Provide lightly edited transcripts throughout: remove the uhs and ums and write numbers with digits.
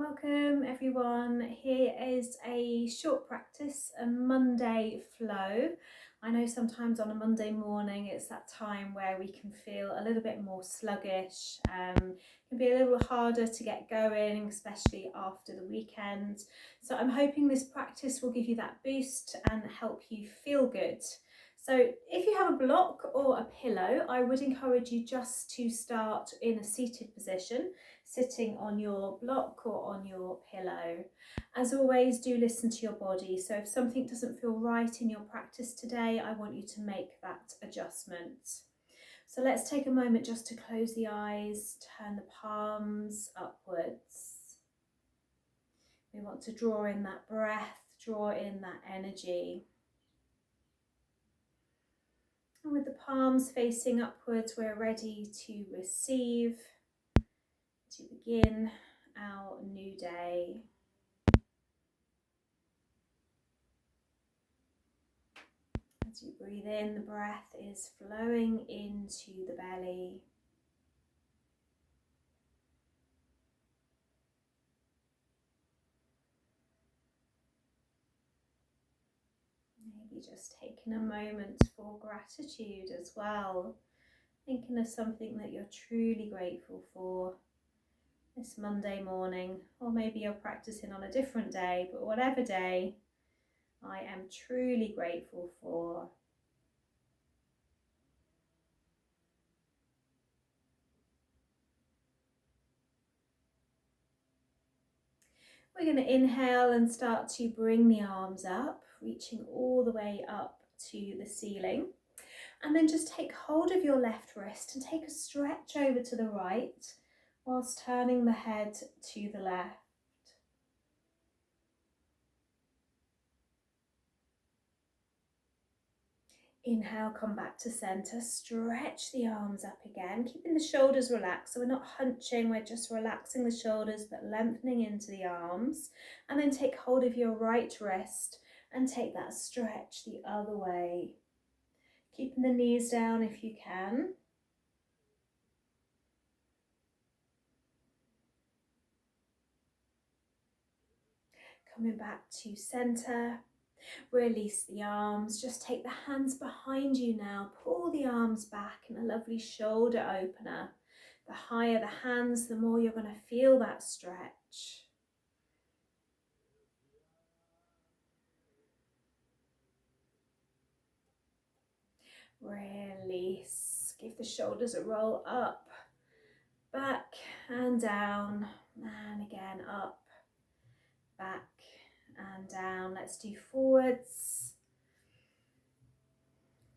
Welcome everyone. Here is a short practice, a Monday flow. I know sometimes on a Monday morning it's that time where we can feel a little bit more sluggish, can be a little harder to get going, especially after the weekend. So I'm hoping this practice will give you that boost and help you feel good. So if you have a block or a pillow, I would encourage you just to start in a seated position, sitting on your block or on your pillow. As always, do listen to your body. So if something doesn't feel right in your practice today, I want you to make that adjustment. So let's take a moment just to close the eyes, turn the palms upwards. We want to draw in that breath, draw in that energy. And with the palms facing upwards, we're ready to receive, to begin our new day. As you breathe in, the breath is flowing into the belly. Maybe just taking a moment for gratitude as well. Thinking of something that you're truly grateful for this Monday morning, or maybe you're practicing on a different day, but whatever day, I am truly grateful for. We're going to inhale and start to bring the arms up, reaching all the way up to the ceiling. And then just take hold of your left wrist and take a stretch over to the right whilst turning the head to the left. Inhale, come back to center, stretch the arms up again, keeping the shoulders relaxed. So we're not hunching, we're just relaxing the shoulders but lengthening into the arms. And then take hold of your right wrist and take that stretch the other way. Keeping the knees down if you can. Coming back to center. Release the arms, just take the hands behind you now, pull the arms back in a lovely shoulder opener. The higher the hands, the more you're going to feel that stretch. Release, give the shoulders a roll up, back and down, and again up, back and down. Let's do forwards.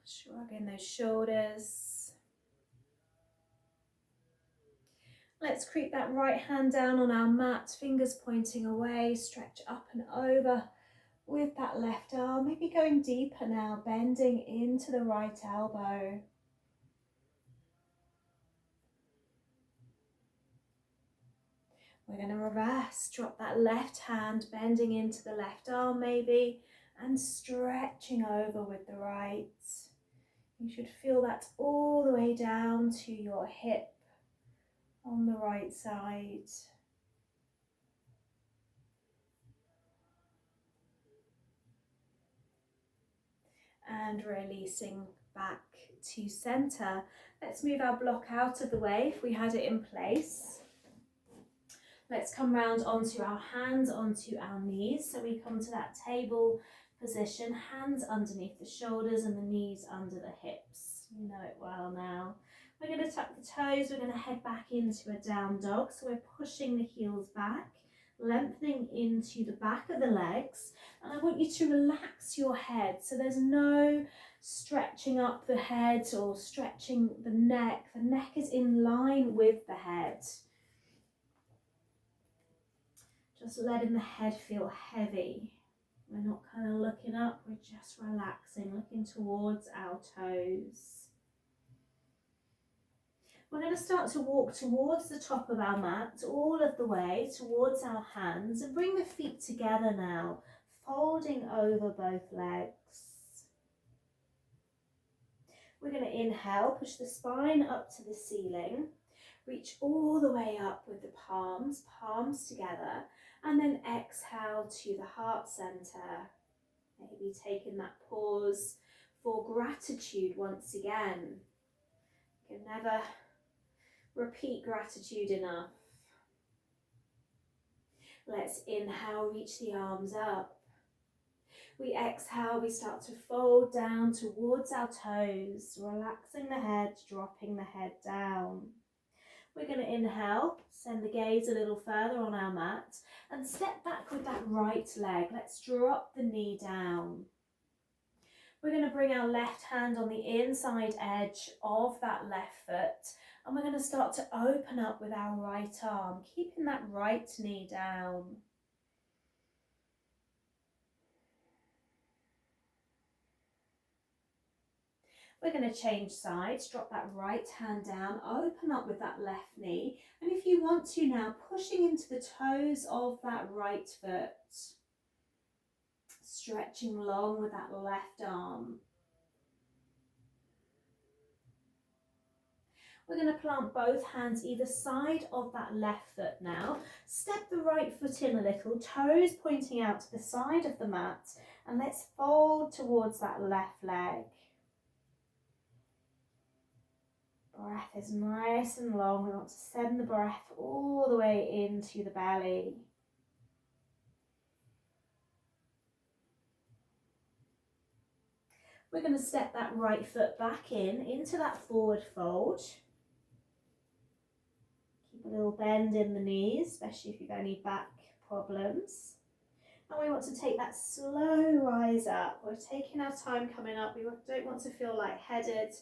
Shrugging those shoulders. Let's creep that right hand down on our mat, fingers pointing away, stretch up and over with that left arm. Maybe going deeper now, bending into the right elbow. We're going to reverse, drop that left hand, bending into the left arm maybe, and stretching over with the right. You should feel that all the way down to your hip on the right side. And releasing back to center. Let's move our block out of the way if we had it in place. Let's come round onto our hands, onto our knees. So we come to that table position, hands underneath the shoulders and the knees under the hips. You know it well now. We're going to tuck the toes, we're going to head back into a down dog. So we're pushing the heels back, lengthening into the back of the legs. And I want you to relax your head. So there's no stretching up the head or stretching the neck. The neck is in line with the head. Just letting the head feel heavy. We're not kind of looking up, we're just relaxing, looking towards our toes. We're going to start to walk towards the top of our mat, all of the way towards our hands, and bring the feet together now, folding over both legs. We're going to inhale, push the spine up to the ceiling. Reach all the way up with the palms together, and then exhale to the heart center. Maybe taking that pause for gratitude once again. You can never repeat gratitude enough. Let's inhale, reach the arms up. We exhale, we start to fold down towards our toes, relaxing the head, dropping the head down. We're going to inhale, send the gaze a little further on our mat, and step back with that right leg. Let's drop the knee down. We're going to bring our left hand on the inside edge of that left foot, and we're going to start to open up with our right arm, keeping that right knee down. We're going to change sides, drop that right hand down, open up with that left knee, and if you want to now, pushing into the toes of that right foot, stretching long with that left arm. We're going to plant both hands either side of that left foot now. Step the right foot in a little, toes pointing out to the side of the mat, and let's fold towards that left leg. Breath is nice and long. We want to send the breath all the way into the belly. We're going to step that right foot back into that forward fold. Keep a little bend in the knees, especially if you've got any back problems. And we want to take that slow rise up. We're taking our time coming up. We don't want to feel lightheaded.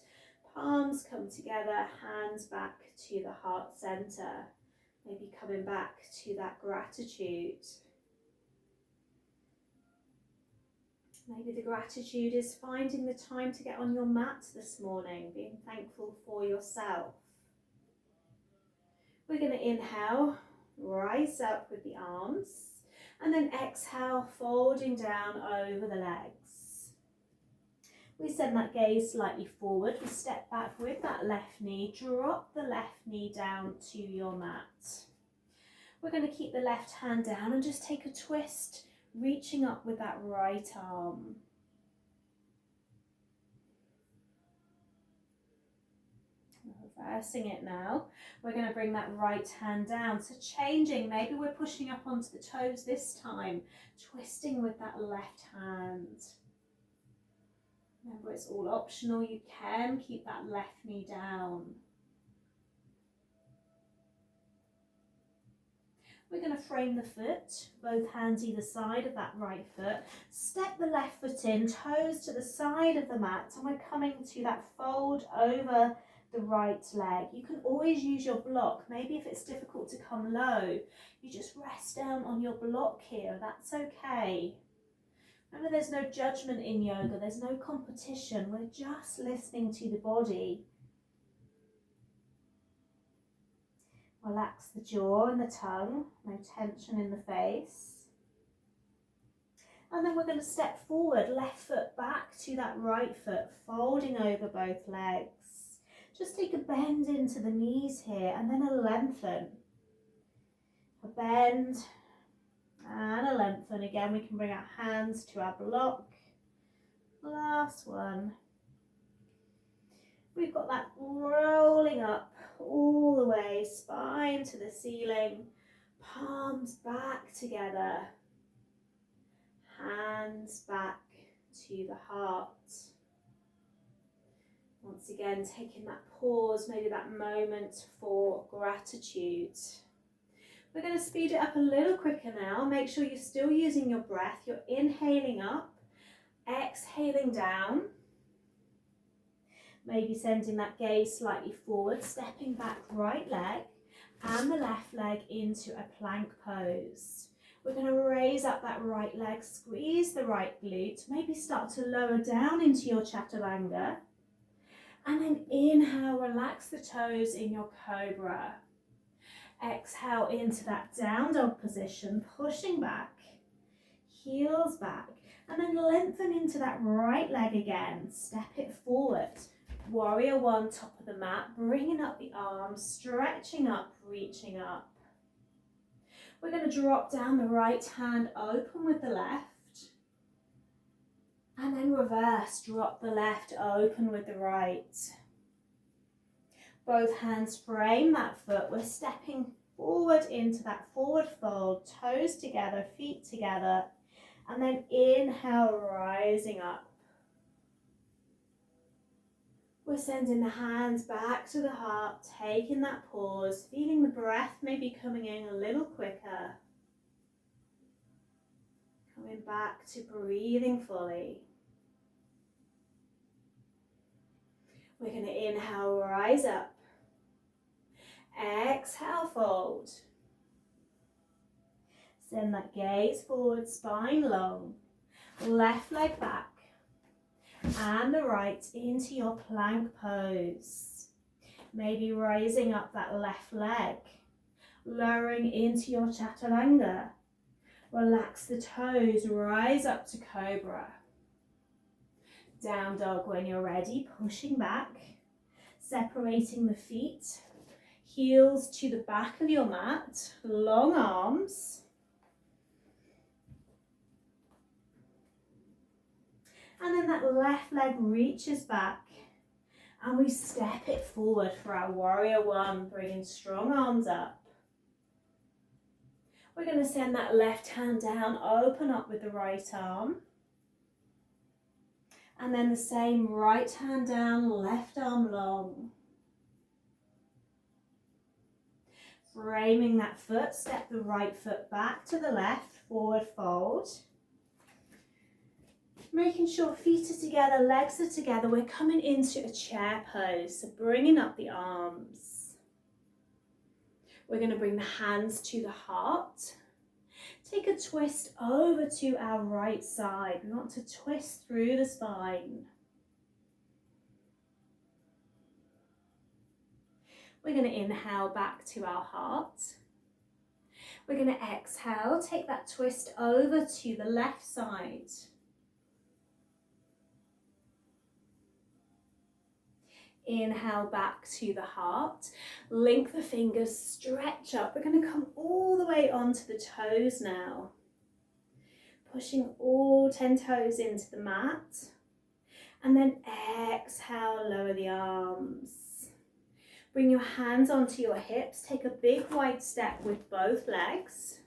Palms come together, hands back to the heart center. Maybe coming back to that gratitude. Maybe the gratitude is finding the time to get on your mat this morning, being thankful for yourself. We're going to inhale, rise up with the arms, and then exhale, folding down over the legs. We send that gaze slightly forward. We step back with that left knee, drop the left knee down to your mat. We're going to keep the left hand down and just take a twist, reaching up with that right arm. Reversing it now. We're going to bring that right hand down. So changing, maybe we're pushing up onto the toes this time, twisting with that left hand. Remember, it's all optional. You can keep that left knee down. We're going to frame the foot, both hands either side of that right foot. Step the left foot in, toes to the side of the mat, and we're coming to that fold over the right leg. You can always use your block. Maybe if it's difficult to come low, you just rest down on your block here. That's okay. Remember, there's no judgment in yoga. There's no competition. We're just listening to the body. Relax the jaw and the tongue, no tension in the face. And then we're going to step forward, left foot back to that right foot, folding over both legs. Just take a bend into the knees here and then a lengthen. A bend and a lengthen. Again, we can bring our hands to our block. Last one. We've got that rolling up all the way, spine to the ceiling, palms back together, hands back to the heart. Once again, taking that pause, maybe that moment for gratitude. We're going to speed it up a little quicker now. Make sure you're still using your breath. You're inhaling up, exhaling down. Maybe sending that gaze slightly forward, stepping back right leg and the left leg into a plank pose. We're going to raise up that right leg, squeeze the right glute, maybe start to lower down into your chaturanga. And then inhale, relax the toes in your cobra. Exhale into that down dog position, pushing back, heels back, and then lengthen into that right leg again. Step it forward. Warrior one, top of the mat, bringing up the arms, stretching up, reaching up. We're going to drop down the right hand, open with the left. And then reverse, drop the left, open with the right. Both hands frame that foot. We're stepping forward into that forward fold, toes together, feet together. And then inhale, rising up. We're sending the hands back to the heart, taking that pause, feeling the breath maybe coming in a little quicker. Coming back to breathing fully. We're going to inhale, rise up. Exhale, fold. Send that gaze forward, spine long. Left leg back. And the right into your plank pose. Maybe raising up that left leg. Lowering into your chaturanga. Relax the toes, rise up to cobra. Down dog when you're ready, pushing back. Separating the feet. Heels to the back of your mat. Long arms. And then that left leg reaches back and we step it forward for our warrior one, bringing strong arms up. We're going to send that left hand down, open up with the right arm. And then the same, right hand down, left arm long. Framing that foot, step the right foot back to the left, forward fold. Making sure feet are together, legs are together. We're coming into a chair pose, so bringing up the arms. We're going to bring the hands to the heart. Take a twist over to our right side. We want to twist through the spine. We're going to inhale back to our heart. We're going to exhale, take that twist over to the left side. Inhale back to the heart. Link the fingers, stretch up. We're going to come all the way onto the toes now. Pushing all 10 toes into the mat. And then exhale, lower the arms. Bring your hands onto your hips. Take a big wide step with both legs.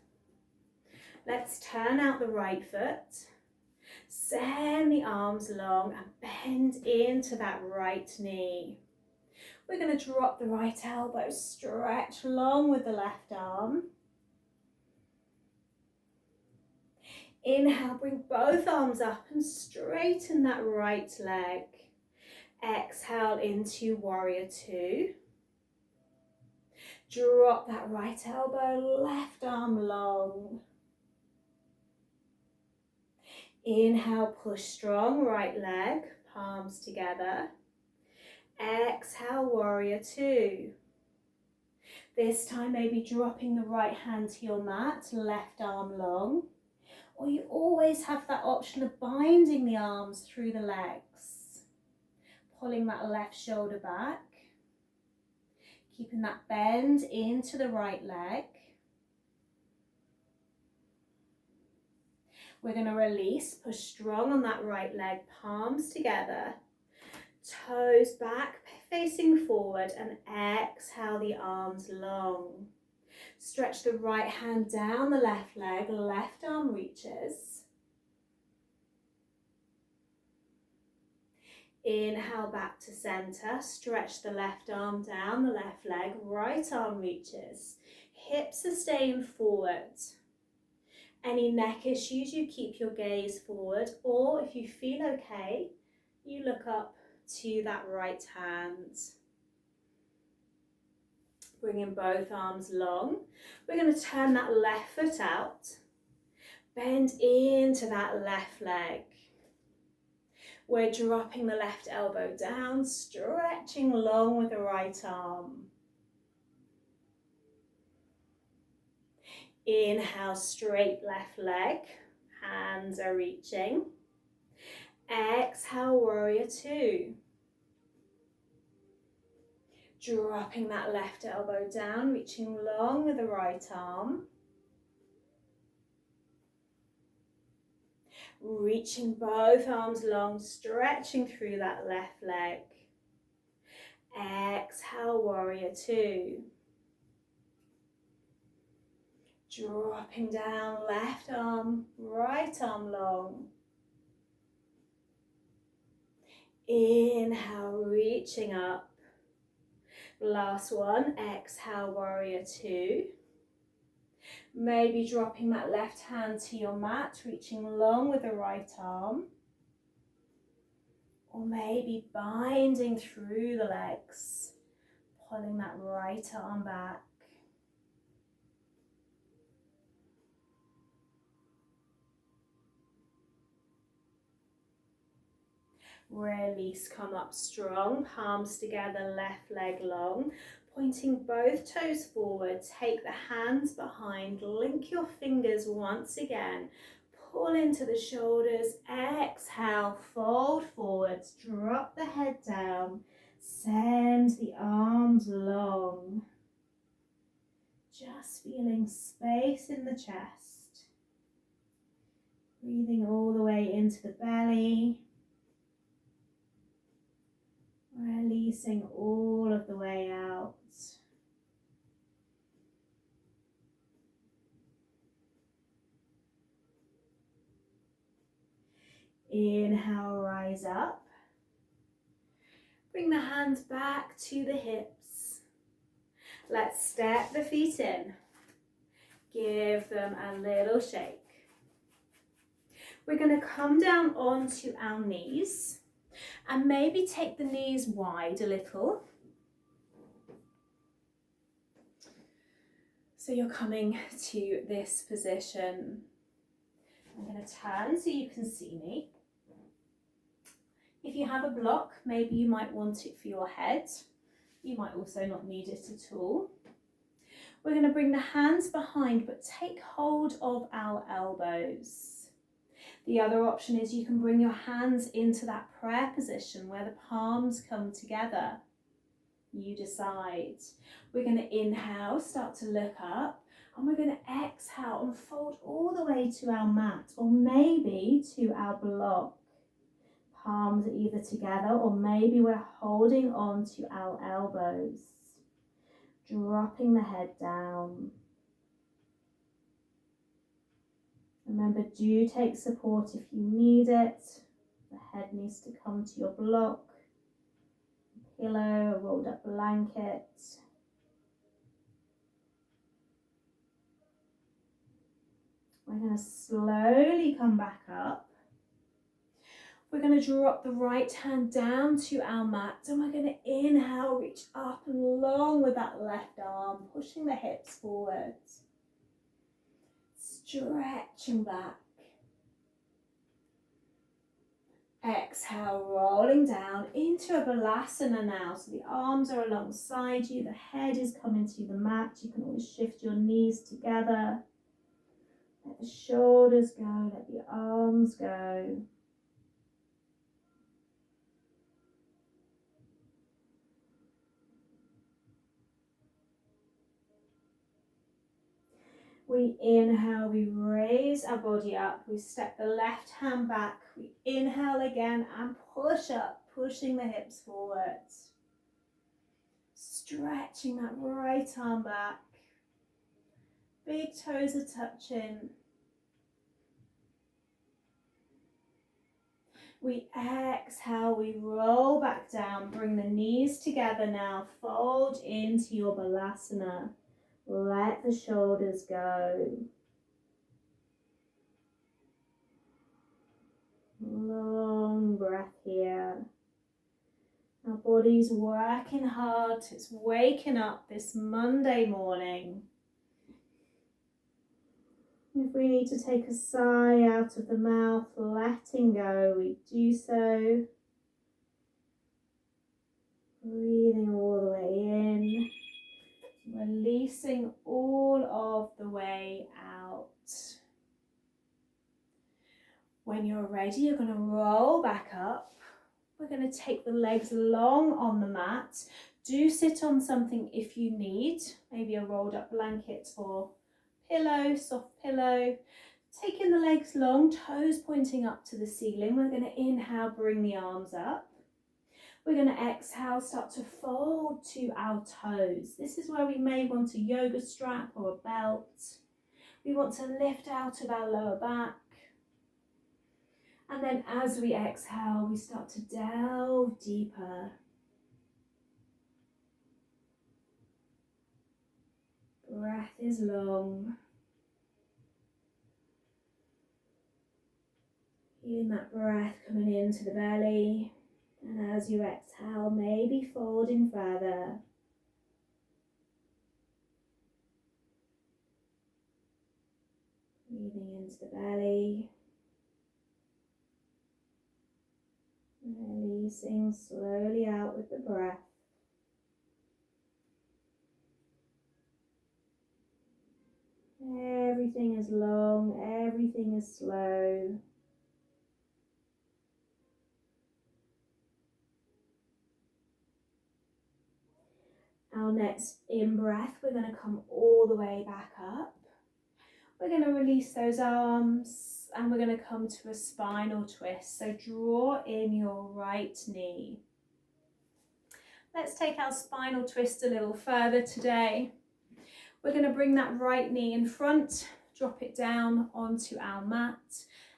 Let's turn out the right foot. Send the arms long and bend into that right knee. We're going to drop the right elbow, stretch long with the left arm. Inhale, bring both arms up and straighten that right leg. Exhale into warrior two. Drop that right elbow, left arm long. Inhale, push strong, right leg, palms together. Exhale, warrior two. This time maybe dropping the right hand to your mat, left arm long. Or you always have that option of binding the arms through the legs. Pulling that left shoulder back. Keeping that bend into the right leg. We're going to release, push strong on that right leg, palms together, toes back, facing forward, and exhale the arms long. Stretch the right hand down the left leg, left arm reaches. Inhale back to center, stretch the left arm down the left leg, right arm reaches. Hips are staying forward. Any neck issues, you keep your gaze forward, or if you feel okay, you look up to that right hand. Bringing both arms long. We're going to turn that left foot out. Bend into that left leg. We're dropping the left elbow down, stretching long with the right arm. Inhale, straight left leg, hands are reaching. Exhale, warrior two. Dropping that left elbow down, reaching long with the right arm. Reaching both arms long, stretching through that left leg. Exhale, warrior two. Dropping down, left arm, right arm long. Inhale, reaching up. Last one, exhale, warrior two. Maybe dropping that left hand to your mat, reaching long with the right arm. Or maybe binding through the legs, pulling that right arm back. Release, come up strong, palms together, left leg long, pointing both toes forward. Take the hands behind, link your fingers once again, pull into the shoulders, exhale, fold forwards, drop the head down, send the arms long. Just feeling space in the chest. Breathing all the way into the belly. Releasing all of the way out. Inhale, rise up. Bring the hands back to the hips. Let's step the feet in. Give them a little shake. We're going to come down onto our knees and maybe take the knees wide a little. So you're coming to this position. I'm going to turn so you can see me. If you have a block, maybe you might want it for your head. You might also not need it at all. We're going to bring the hands behind, but take hold of our elbows. The other option is you can bring your hands into that prayer position where the palms come together. You decide. We're going to inhale, start to look up, and we're going to exhale and fold all the way to our mat, or maybe to our block. Palms are either together, or maybe we're holding on to our elbows. Dropping the head down. Remember, do take support if you need it. The head needs to come to your block. A pillow, a rolled up blanket. We're going to slowly come back up. We're going to drop the right hand down to our mat, and we're going to inhale, reach up and long with that left arm, pushing the hips forward. Stretching back. Exhale, rolling down into a balasana now. So the arms are alongside you, the head is coming to the mat. You can always shift your knees together. Let the shoulders go, let the arms go. We inhale, we raise our body up, we step the left hand back, we inhale again and push up, pushing the hips forward. Stretching that right arm back. Big toes are touching. We exhale, we roll back down, bring the knees together now, fold into your balasana. Let the shoulders go. Long breath here. Our body's working hard, it's waking up this Monday morning. If we need to take a sigh out of the mouth, letting go, we do so. Breathing all the way in, releasing all of the way out. When you're ready, you're going to roll back up. We're going to take the legs long on the mat, Do sit on something if you need, maybe a rolled up blanket or pillow, soft pillow. Taking the legs long, toes pointing up to the ceiling. We're going to inhale, bring the arms up. We're going to exhale, start to fold to our toes. This is where we may want a yoga strap or a belt. We want to lift out of our lower back. And then as we exhale, we start to delve deeper. Breath is long. Feeling that breath coming into the belly. And as you exhale, maybe folding further. Breathing into the belly. Releasing slowly out with the breath. Everything is long, everything is slow. Our next in-breath, we're going to come all the way back up. We're going to release those arms and we're going to come to a spinal twist. So draw in your right knee. Let's take our spinal twist a little further today. We're going to bring that right knee in front, drop it down onto our mat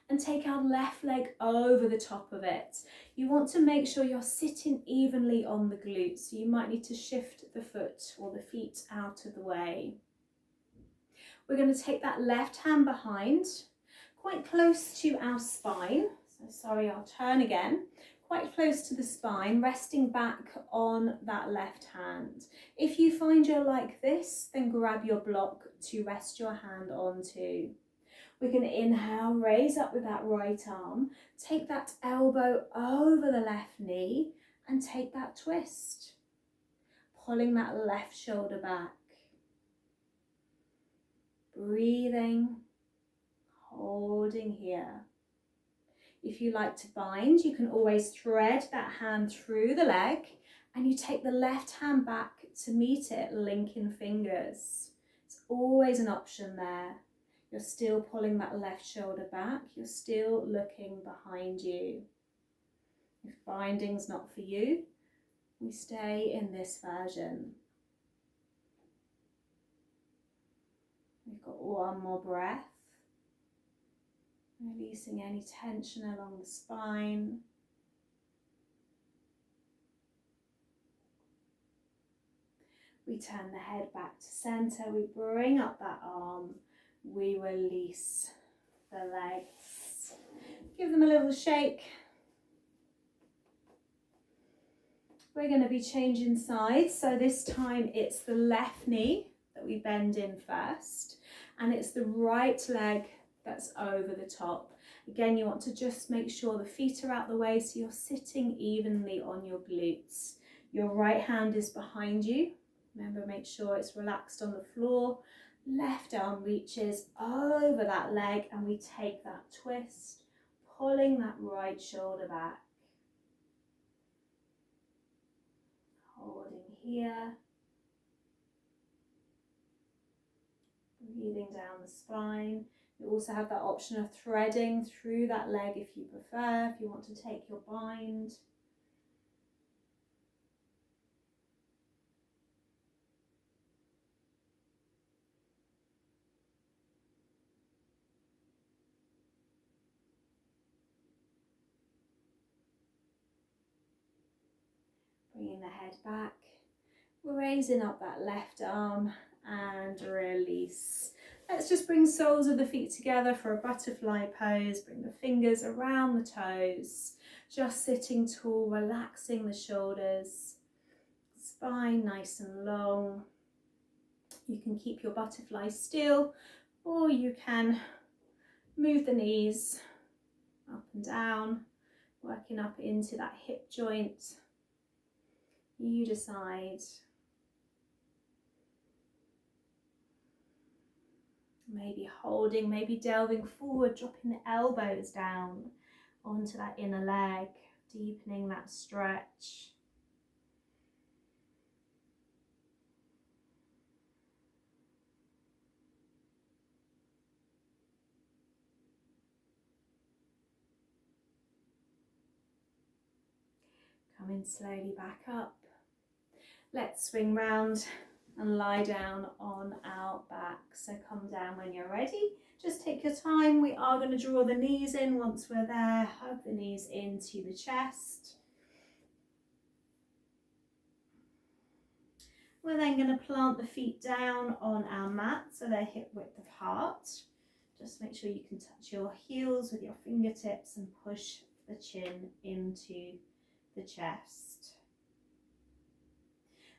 and take our left leg over the top of it. You want to make sure you're sitting evenly on the glutes, so you might need to shift the foot or the feet out of the way. We're going to take that left hand behind, quite close to our spine. So sorry, I'll turn again. Quite close to the spine, resting back on that left hand. If you find you're like this, then grab your block to rest your hand onto. We're going to inhale, raise up with that right arm, take that elbow over the left knee and take that twist, pulling that left shoulder back. Breathing, holding here. If you like to bind, you can always thread that hand through the leg and you take the left hand back to meet it, linking fingers. It's always an option there. You're still pulling that left shoulder back. You're still looking behind you. If binding's not for you, we stay in this version. We've got one more breath. Releasing any tension along the spine. We turn the head back to center. We bring up that arm. We release the legs. Give them a little shake. We're going to be changing sides. So this time it's the left knee that we bend in first. And it's the right leg that's over the top. Again, you want to just make sure the feet are out the way so you're sitting evenly on your glutes. Your right hand is behind you. Remember, make sure it's relaxed on the floor. Left arm reaches over that leg and we take that twist, pulling that right shoulder back. Holding here. Breathing down the spine. You also have that option of threading through that leg if you prefer, if you want to take your bind. Bringing the head back, raising up that left arm and release. Let's just bring soles of the feet together for a butterfly pose. Bring the fingers around the toes. Just sitting tall, relaxing the shoulders. Spine nice and long. You can keep your butterfly still or you can move the knees up and down, working up into that hip joint. You decide. Maybe holding, maybe delving forward, dropping the elbows down onto that inner leg, deepening that stretch. Coming slowly back up. Let's swing round and lie down on our back. So come down when you're ready. Just take your time. We are going to draw the knees in. Once we're there, hug the knees into the chest. We're then going to plant the feet down on our mat so they're hip width apart. Just make sure you can touch your heels with your fingertips and push the chin into the chest.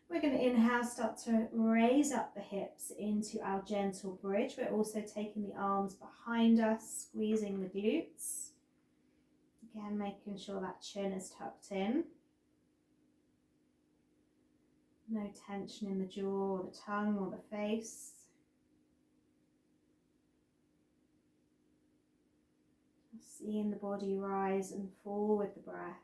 We're going to inhale, start to raise up the hips into our gentle bridge. We're also taking the arms behind us, squeezing the glutes. Again, making sure that chin is tucked in. No tension in the jaw or the tongue or the face. Just seeing the body rise and fall with the breath.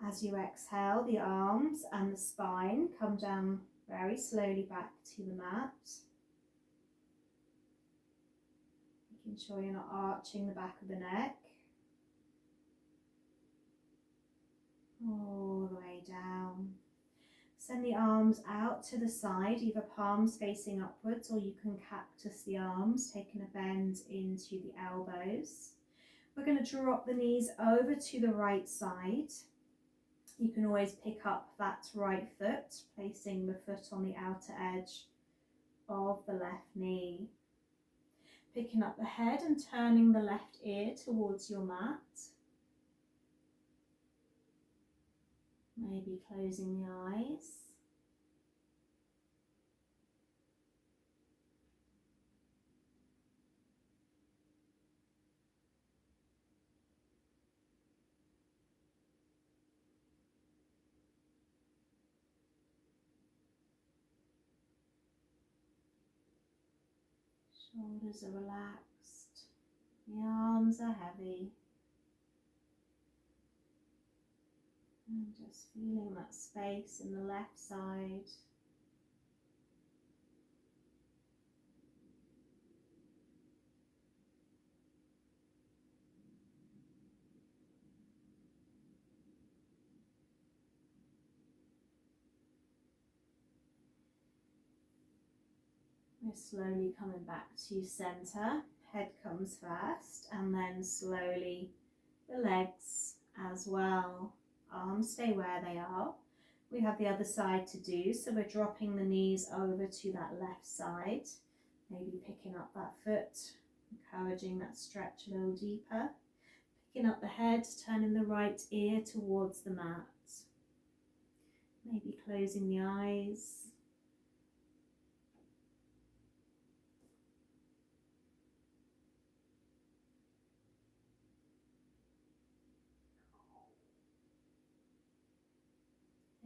As you exhale, the arms and the spine come down very slowly back to the mat. Making sure you're not arching the back of the neck. All the way down. Send the arms out to the side, either palms facing upwards, or you can cactus the arms, taking a bend into the elbows. We're going to drop the knees over to the right side. You can always pick up that right foot, placing the foot on the outer edge of the left knee. Picking up the head and turning the left ear towards your mat. Maybe closing the eyes. Shoulders are relaxed, the arms are heavy, and just feeling that space in the left side. We're slowly coming back to center. Head comes first, and then slowly the legs as well. Arms stay where they are. We have the other side to do, so we're dropping the knees over to that left side. Maybe picking up that foot, encouraging that stretch a little deeper. Picking up the head, turning the right ear towards the mat. Maybe closing the eyes.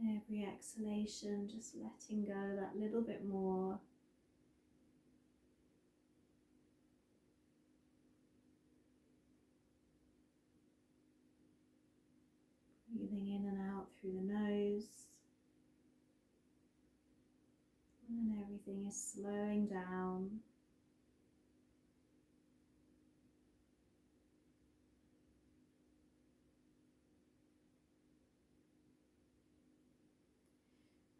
Every exhalation, just letting go that little bit more. Breathing in and out through the nose. And everything is slowing down.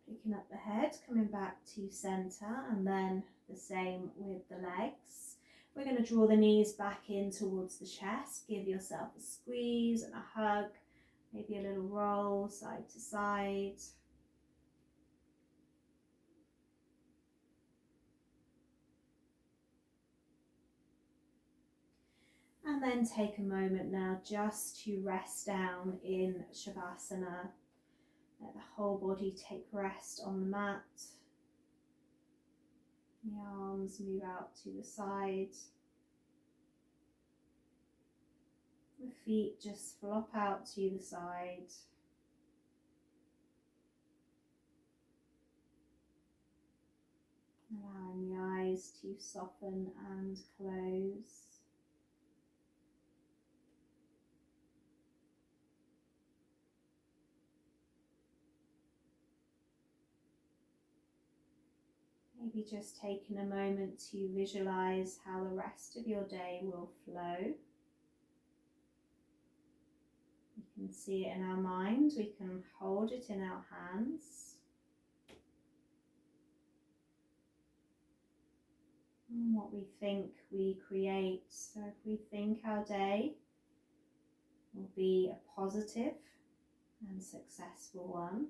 Picking up the head, coming back to center, and then the same with the legs. We're going to draw the knees back in towards the chest. Give yourself a squeeze and a hug, maybe a little roll side to side. And then take a moment now just to rest down in Shavasana. Let the whole body take rest on the mat. The arms move out to the side. The feet just flop out to the side. Allowing the eyes to soften and close. Maybe just taking a moment to visualize how the rest of your day will flow. We can see it in our mind, we can hold it in our hands. And what we think we create. So if we think our day will be a positive and successful one,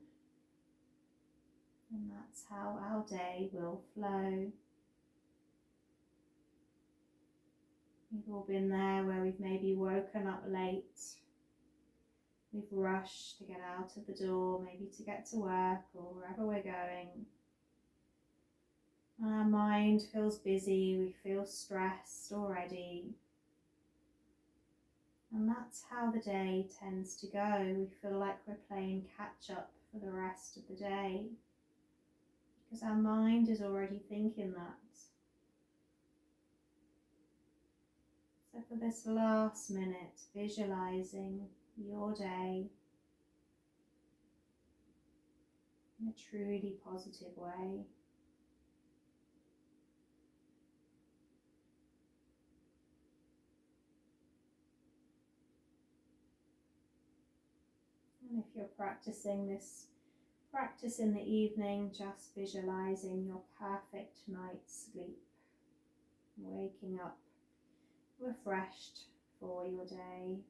and that's how our day will flow. We've all been there where we've maybe woken up late. We've rushed to get out of the door, maybe to get to work or wherever we're going. And our mind feels busy, we feel stressed already. And that's how the day tends to go. We feel like we're playing catch up for the rest of the day, because our mind is already thinking that. So for this last minute, visualizing your day in a truly positive way. And if you're practicing this practice in the evening, just visualizing your perfect night's sleep, waking up refreshed for your day.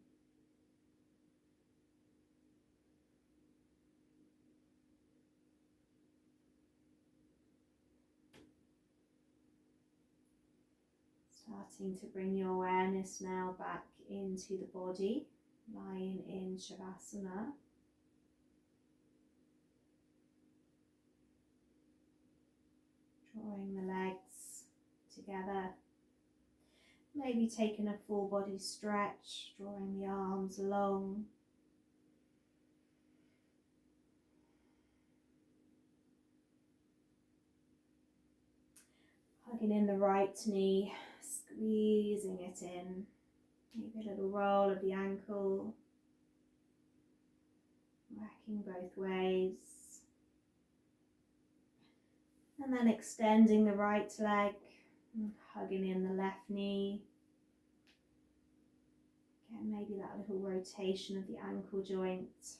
Starting to bring your awareness now back into the body, lying in Shavasana. Drawing the legs together. Maybe taking a full body stretch, drawing the arms long. Hugging in the right knee, squeezing it in. Maybe a little roll of the ankle. Working both ways. And then extending the right leg and hugging in the left knee. Again, maybe that little rotation of the ankle joint.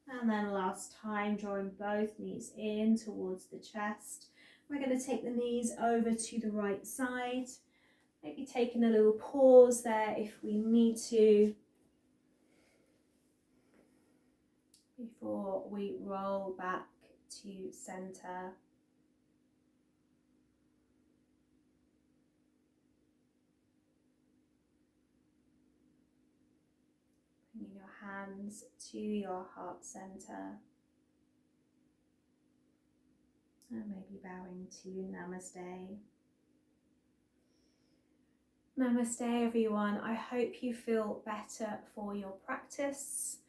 And then last time, drawing both knees in towards the chest. We're going to take the knees over to the right side. Maybe taking a little pause there if we need to, before we roll back to center. Bringing your hands to your heart center. And maybe bowing to Namaste. Namaste everyone. I hope you feel better for your practice.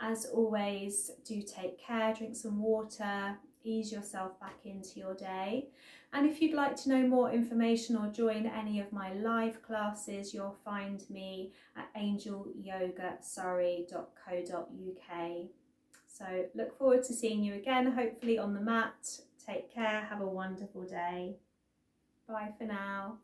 As always, do take care, drink some water, ease yourself back into your day. And if you'd like to know more information or join any of my live classes, you'll find me at angelyogasurrey.co.uk. So look forward to seeing you again, hopefully on the mat. Take care, have a wonderful day. Bye for now.